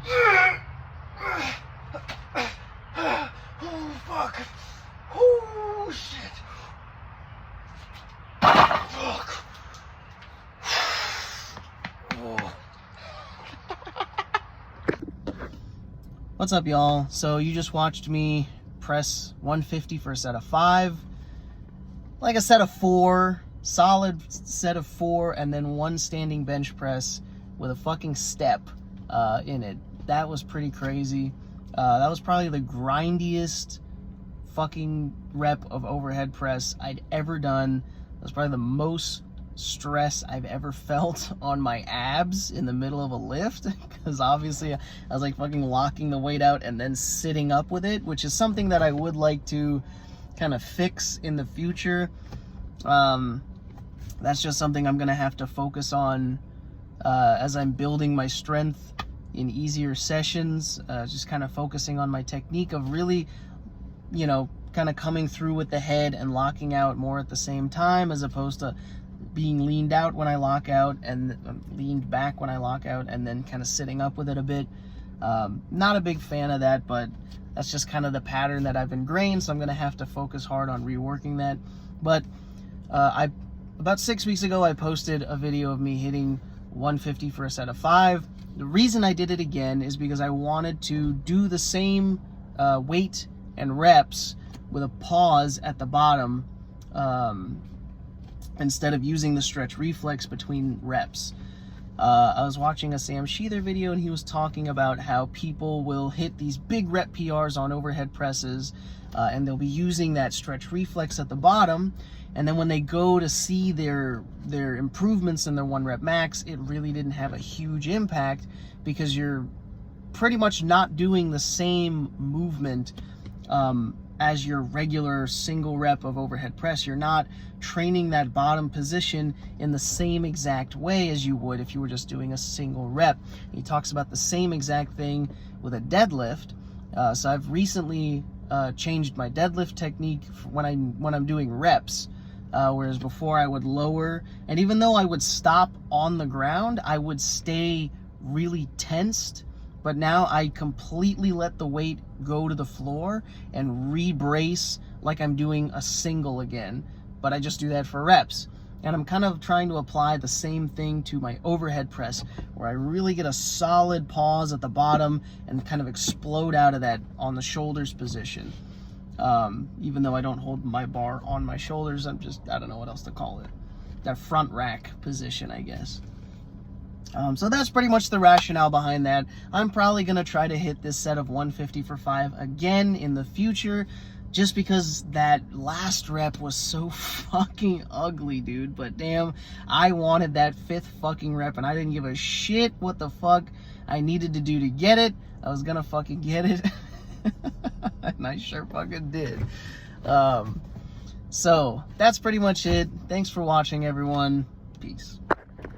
Oh, fuck. Oh, shit. Fuck. Oh. What's up, y'all? So you just watched me press 150 for a set of 5. Like a set of 4, solid set of 4, and then 1 standing bench press with a fucking step in it. That was pretty crazy. That was probably the grindiest fucking rep of overhead press I'd ever done. That was probably the most stress I've ever felt on my abs in the middle of a lift, because obviously I was like fucking locking the weight out and then sitting up with it, which is something that I would like to kind of fix in the future. That's just something I'm gonna have to focus on as I'm building my strength in easier sessions, just kind of focusing on my technique of really, you know, kind of coming through with the head and locking out more at the same time, as opposed to being leaned out when I lock out and leaned back when I lock out and then kind of sitting up with it a bit. Not a big fan of that, but that's just kind of the pattern that I've ingrained, so I'm going to have to focus hard on reworking that. But about 6 weeks ago, I posted a video of me hitting 150 for a set of 5. The reason I did it again is because I wanted to do the same weight and reps with a pause at the bottom, instead of using the stretch reflex between reps. I was watching a Sam Sheether video, and he was talking about how people will hit these big rep PRs on overhead presses, and they'll be using that stretch reflex at the bottom, and then when they go to see their improvements in their 1 rep max, it really didn't have a huge impact, because you're pretty much not doing the same movement as your regular single rep of overhead press. You're not training that bottom position in the same exact way as you would if you were just doing a single rep. He talks about the same exact thing with a deadlift. So I've recently changed my deadlift technique when I'm doing reps, whereas before I would lower, and even though I would stop on the ground, I would stay really tensed. But now I completely let the weight go to the floor and re-brace like I'm doing a single again. But I just do that for reps. And I'm kind of trying to apply the same thing to my overhead press, where I really get a solid pause at the bottom and kind of explode out of that on the shoulders position. Even though I don't hold my bar on my shoulders, I don't know what else to call it. That front rack position, I guess. So that's pretty much the rationale behind that. I'm probably going to try to hit this set of 150 for 5 again in the future, just because that last rep was so fucking ugly, dude. But damn, I wanted that 5th fucking rep, and I didn't give a shit what the fuck I needed to do to get it. I was going to fucking get it. And I sure fucking did. So that's pretty much it. Thanks for watching, everyone. Peace.